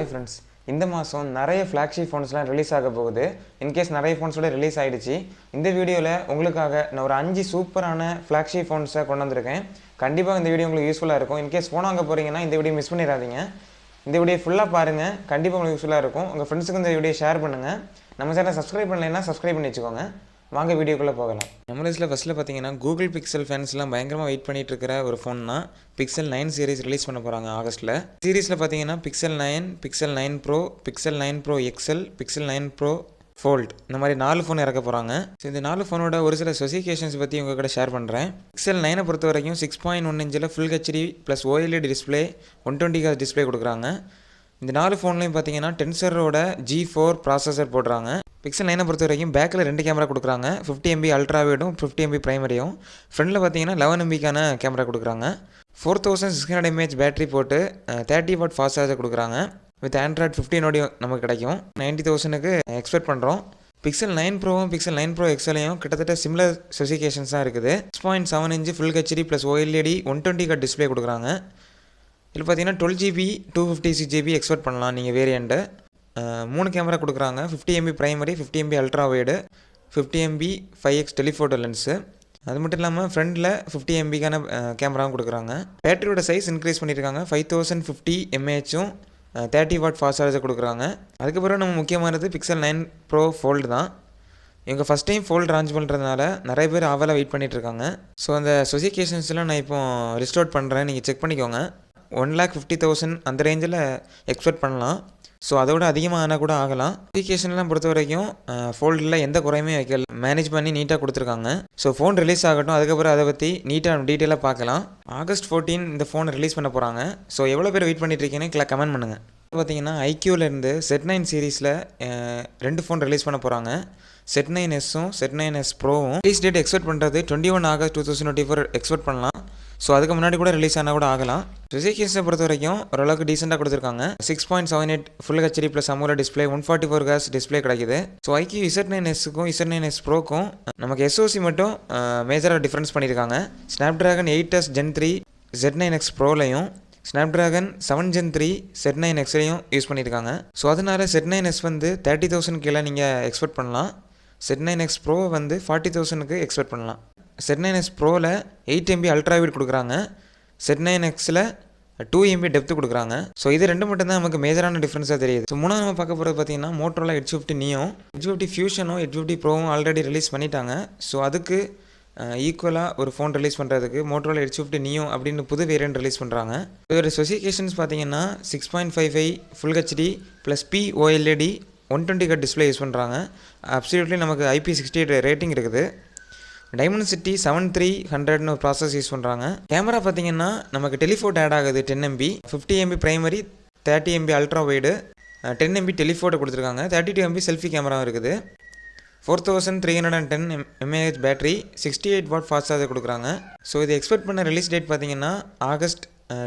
Hi friends, இந்த மாதம் நிறைய ஃப்ளாக்ஷிப் ஃபோன்ஸ்லாம் ரிலீஸ் ஆக போகுது. இன்கேஸ் நிறைய ஃபோன்ஸோட ரிலீஸ் ஆகிடுச்சு. இந்த வீடியோவில் உங்களுக்காக நான் ஒரு 5 சூப்பரான ஃப்ளாக்ஷிப் ஃபோன்ஸை கொண்டு வந்திருக்கேன். கண்டிப்பாக இந்த வீடியோ உங்களுக்கு யூஸ்ஃபுல்லாக இருக்கும். இன்கேஸ் ஃபோன் வாங்க போகிறீங்கன்னா இந்த வீடியோ மிஸ் பண்ணிடாதீங்க. இந்த வீடியோ ஃபுல்லாக பாருங்கள், கண்டிப்பாக உங்களுக்கு யூஸ்ஃபுல்லாக இருக்கும். உங்கள் ஃப்ரெண்ட்ஸுக்கு இந்த வீடியோ ஷேர் பண்ணுங்கள். நம்ம சேனலை சப்ஸ்கிரைப் பண்ணலைன்னா சப்ஸ்கிரைப் பண்ணி வச்சுக்கோங்க. வாங்க வீடியோக்குள்ளே போகலாம். நம்ம லிஸ்ட்டில் ஃபஸ்ட்டில் பார்த்தீங்கன்னா கூகுள் பிக்சல் ஃபேன்ஸ்லாம் பயங்கரமாக வெயிட் பண்ணிட்டு இருக்கிற ஒரு ஃபோன் தான் பிக்சல் 9 சீரிஸ் ரிலீஸ் பண்ண போகிறாங்க ஆகஸ்ட்டில். சீரிஸில் பார்த்தீங்கன்னா Pixel 9, Pixel 9 Pro, Pixel 9 Pro XL, Pixel 9 Pro Fold, இந்த மாதிரி 4 ஃபோன் இறக்க போகிறாங்க. ஸோ இந்த 4 ஃபோனோட ஒரு சில ஸ்பெசிஃபிகேஷன்ஸ் பற்றி உங்கள் கூட ஷேர் பண்ணுறேன். பிக்சல் 9 பொறுத்த வரைக்கும் 6.1 இன்ச்சில் full HD plus OLED display 120 Hz display கொடுக்குறாங்க. இந்த 4 ஃபோன்லையும் பார்த்தீங்கன்னா டென்சரோட G4 ப்ராசஸர் போடுறாங்க. பிக்சல் 9 பொறுத்த வரைக்கும் பேக்கில் 2 கேமரா கொடுக்குறாங்க. 50 MB அல்ட்ரா வைடும் 50 MB ப்ரைமரியும். ஃப்ரண்டில் பார்த்தீங்கன்னா 11 MBக்கான கேமரா கொடுக்குறாங்க. 4600 mAh பேட்டரி போட்டு 30 வாட் ஃபாஸ்ட் சார்ஜர் கொடுக்குறாங்க. வித் ஆண்ட்ராய்ட் 15 நமக்கு கிடைக்கும். 90,000க்கு எக்ஸ்பெக்ட் பண்ணுறோம். பிக்சல் 9 ப்ரோவும் பிக்சல் 9 ப்ரோ எக்ஸலையும் கிட்டத்தட்ட சிமிலர் ஸ்பெசிஃபிகேஷன்ஸ் தான் இருக்குது. 6.7 inch full HD plus OLED 120 Hz display கொடுக்குறாங்க. இதில் பார்த்தீங்கன்னா 12GB 256GB எக்ஸ்பெக்ட் பண்ணலாம் நீங்கள் வேரியண்ட்டு. 3 கேமரா கொடுக்குறாங்க. 50 MB primary, 50 MB ultra wide, 50 MB 5x telephoto lens. அது மட்டும் இல்லாமல் ஃப்ரண்டில் 50 MBக்கான கேமராவும் கொடுக்குறாங்க. பேட்டரியோட சைஸ் இன்க்ரீஸ் பண்ணியிருக்காங்க. 5050 mAhம் 30 வாட் ஃபாஸ்ட் சார்ஜர் கொடுக்குறாங்க. அதுக்கப்புறம் நம்ம முக்கியமானது பிக்சல் 9 ப்ரோ ஃபோல்டு தான். இவங்க ஃபஸ்ட் டைம் ஃபோல்டு லான்ச் பண்ணுறதுனால நிறைய பேர் ஆவலாக வெயிட் பண்ணிகிட்ருக்காங்க. ஸோ அந்த ஸ்பெசிஃபிகேஷன்ஸ்லாம் நான் இப்போ லிஸ்ட் அவுட் பண்ணுறேன், நீங்கள் செக் பண்ணிக்கோங்க. 1,50,000 அந்த ரேஞ்சில் எக்ஸ்பெக்ட் பண்ணலாம். ஸோ அதோட அதிகமாக ஆனால் கூட ஆகலாம். ஸ்பெசிஃபிகேஷன்லாம் பொறுத்த வரைக்கும் ஃபோல்டில் எந்த குறையுமே வைக்கல, மேனேஜ் பண்ணி நீட்டாக கொடுத்துருக்காங்க. ஸோ ஃபோன் ரிலீஸ் ஆகட்டும், அதுக்கப்புறம் அதை பற்றி நீட்டாக டீட்டெயிலாக பார்க்கலாம். ஆகஸ்ட் 14 இந்த ஃபோனை ரிலீஸ் பண்ண போகிறாங்க. ஸோ எவ்வளோ பேர் வெயிட் பண்ணிட்டுருக்கீங்கன்னு கமெண்ட் பண்ணுங்கள். பார்த்தீங்கன்னா ஐக்யூலேருந்து Z9 சீரீஸில் 2 ஃபோன் ரிலீஸ் பண்ண போகிறாங்க. Z9Sம் Z9S ப்ரோவும். ரிலீஸ் டேட் எக்ஸ்பெக்ட் பண்ணுறது 21 ஆகஸ்ட் 2024 எக்ஸ்பெக்ட் பண்ணலாம். ஸோ அதுக்கு முன்னாடி கூட ரிலீஸ் ஆனால் கூட ஆகலாம். ஸ்பெசிஃபிகேஷனை பொறுத்த வரைக்கும் ஓரளவுக்கு டீசெண்டாக கொடுத்துருக்காங்க. 6.78 full HD plus AMOLED display 144 Hz display கிடைக்குது. ஸோ ஐக்யூ Z9Sக்கும் Z9S ப்ரோக்கும் நமக்கு SoC மட்டும் மேஜராக டிஃப்ரென்ஸ் பண்ணியிருக்காங்க. Snapdragon 8S Gen 3 Z9X ப்ரோலையும் Snapdragon 7 Gen 3 Z9Xலையும் யூஸ் பண்ணியிருக்காங்க. ஸோ அதனால Z9S வந்து 30,000 கீழே நீங்கள் எக்ஸ்பெக்ட் பண்ணலாம். Z9X ப்ரோ வந்து 40,000க்கு எக்ஸ்பெக்ட் பண்ணலாம். Z9S ப்ரோவில் 8 MB அல்ட்ரா வைட் கொடுக்குறாங்க. Z9Xல் 2 MB டெப்த்து கொடுக்குறாங்க. ஸோ இது ரெண்டு மட்டும் தான் நமக்கு மேஜரான டிஃப்ரென்ஸாக தெரியுது. ஸோ மூணாவது நம்ம பார்க்க போகிறது பார்த்தீங்கன்னா மோட்டோரோலா H50 Neo, H50 ஃபியூஷனும் H50 ப்ரோவும் ஆல்ரெடி ரிலீஸ் பண்ணிட்டாங்க. ஸோ அதுக்கு ஈக்குவலாக ஒரு ஃபோன் ரிலீஸ் பண்ணுறதுக்கு மோட்டோரோலா H50 Neo அப்படின்னு புது வேரியன்ட் ரிலீஸ் பண்ணுறாங்க. இதோட ஸ்பெசிஃபிகேஷன்ஸ் பார்த்தீங்கன்னா 6.55 full HD plus POLED 120 Hz display use பண்ணுறாங்க. அப்சல்யூட்லி நமக்கு IP68 ரேட்டிங் இருக்குது. Dimensity 7300 ஒரு ப்ராசஸ் யூஸ் பண்ணுறாங்க. கேமரா பார்த்தீங்கன்னா நமக்கு டெலிஃபோட்டோ ஆட் ஆகுது 10 MB, 50 MB primary, 30 MB ultra wide, 10 MB telephoto கொடுத்துருக்காங்க. 32 MB செல்ஃபி கேமராவும் இருக்குது. 4310 mAh battery, 68 watt fast charger கொடுக்குறாங்க. ஸோ இது எக்ஸ்பெக்ட் பண்ண ரிலீஸ் டேட் பார்த்தீங்கன்னா ஆகஸ்ட்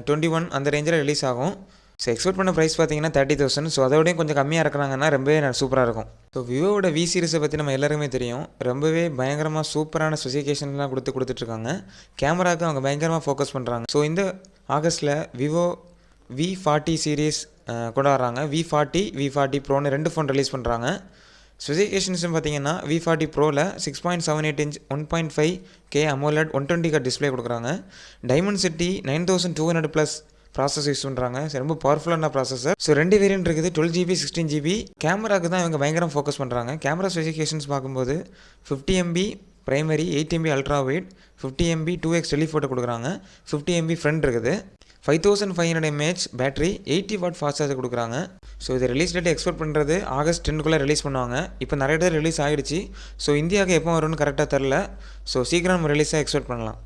21 அந்த ரேஞ்சில் ரிலீஸ் ஆகும். ஸோ எக்ஸ்பெக்ட் பண்ண ப்ரைஸ் பார்த்தீங்கன்னா 30,000. ஸோ அதோடய கொஞ்சம் கம்மியாக இருக்கிறாங்கன்னா ரொம்பவே சூப்பராக இருக்கும். ஸோ விவோட V சீரிஸை பற்றி நம்ம எல்லாருமே தெரியும். ரொம்பவே பயங்கரமாக சூப்பரான ஸ்பெசிஃபிகேஷன்லாம் கொடுத்துட்ருக்காங்க. கேமராவுக்கு அவங்க பயங்கரமாக ஃபோக்கஸ் பண்ணுறாங்க. ஸோ இந்த ஆகஸ்ட்டில் விவோ V40 சீரீஸ் கொண்டு வர்றாங்க. V40 ப்ரோன்னு 2 ஃபோன் ரிலீஸ் பண்ணுறாங்க. ஸ்பெசிஃபிகேஷன்ஸும் பார்த்தீங்கன்னா V40 ப்ரோவில் 6.78 inch 1.5K AMOLED 120 Hz display கொடுக்குறாங்க. Dimensity 9200+ ப்ராசஸ் யூஸ் பண்ணுறாங்க. ரொம்ப பவர்ஃபுல்லான ப்ராசஸர். ஸோ 2 வேரியன்ட் இருக்குது, 12GB 16GB. கேமராவுக்கு தான் இவங்க பயங்கரம் ஃபோக்கஸ் பண்ணுறாங்க. கேமரா ஸ்பெசிஃபிகேஷன்ஸ் பார்க்கும்போது 50 MB primary, 8 MB ultra wide, 50 MB 2x telephoto கொடுக்குறாங்க. 50 MB ஃப்ரண்ட் இருக்குது. 5500 mAh battery, 80 watt fast charger கொடுக்குறாங்க. ஸோ இது ரிலீஸ் டேட் எக்ஸ்பெக்ட் பண்ணுறது ஆகஸ்ட் 10க்குள்ளே ரிலீஸ் பண்ணுவாங்க. இப்போ நிறைய டேட் ரிலீஸ் ஆகிடுச்சு. ஸோ இந்தியாவுக்கு எப்போ வரும்னு கரெக்டாக தெரில. ஸோ சீக்கிரம் நம்ம ரிலீஸாக எக்ஸ்பெக்ட் பண்ணலாம்.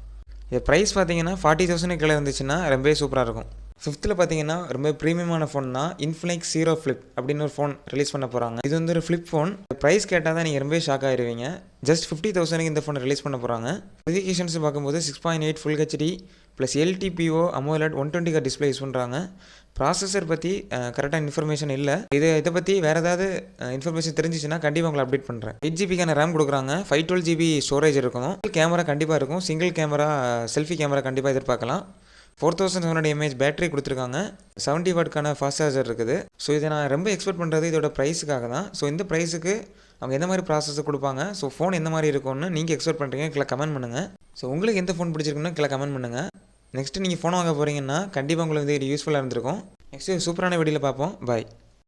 இது ப்ரைஸ் பார்த்தீங்கன்னா 40,000 கீழே இருந்துச்சுன்னா ரொம்பவே சூப்பராக இருக்கும். 5th பார்த்தீங்கன்னா ரொம்ப ப்ரீமியமான ஃபோன் தான் Infinix Zero Flip அப்படின்னு ஒரு ஃபோன் ரிலீஸ் பண்ண போகிறாங்க. இது வந்து ஒரு ஃப்ளிப் ஃபோன். ப்ரைஸ் கேட்டால் தான் நீங்கள் ரொம்பவே ஷாக் ஆகிடுவீங்க. ஜஸ்ட் 50,000க்கு இந்த ஃபோனை ரிலீஸ் பண்ண போகிறாங்க. ஸ்பெசிஃபிகேஷன்ஸ் பார்க்கும்போது 6.8 full HD plus LTPO AMOLED 120 Hz display use பண்ணுறாங்க. ப்ராசஸர் பற்றி கரெக்டான இன்ஃபர்மேஷன் இல்லை. இதை பற்றி வேறு ஏதாவது இன்ஃபர்மேஷன் தெரிஞ்சிச்சுன்னா கண்டிப்பாக உங்களை அப்டேட் பண்ணுறேன். 8GBக்கான ரேம் கொடுக்குறாங்க. 512GB ஸ்டோரேஜ் இருக்கும். கேமரா கண்டிப்பாக இருக்கும். சிங்கிள் கேமரா செல்ஃபி கேமரா கண்டிப்பாக எதிர்பார்க்கலாம். 4700 mAh பேட்டரி கொடுத்துருக்காங்க. 70 வாட்க்கான ஃபாஸ்ட் சார்ஜர் இருக்குது. ஸோ இதை நான் ரொம்ப எக்ஸ்பெக்ட் பண்ணுறது இதோட ப்ரைஸுக்காக தான். ஸோ இந்த ப்ரைஸுக்கு அவங்க எந்த மாதிரி ப்ராசஸர் கொடுப்பாங்க, ஸோ ஃபோன் எந்த மாதிரி இருக்கும்னு நீங்கள் எக்ஸ்பெக்ட் பண்ணுறீங்க கீழே கமெண்ட் பண்ணுங்கள். ஸோ உங்களுக்கு எந்த ஃபோன் பிடிச்சிருக்குன்னு கீழே கமெண்ட் பண்ணுங்கள். நெக்ஸ்ட்டு நீங்கள் ஃபோன் வாங்க போகிறீங்கன்னா கண்டிப்பாக உங்களுக்கு இது யூஸ்ஃபுல்லாக இருந்திருக்கும். நெக்ஸ்ட்டு சூப்பரான வீடியோவில் பார்ப்போம். பாய்.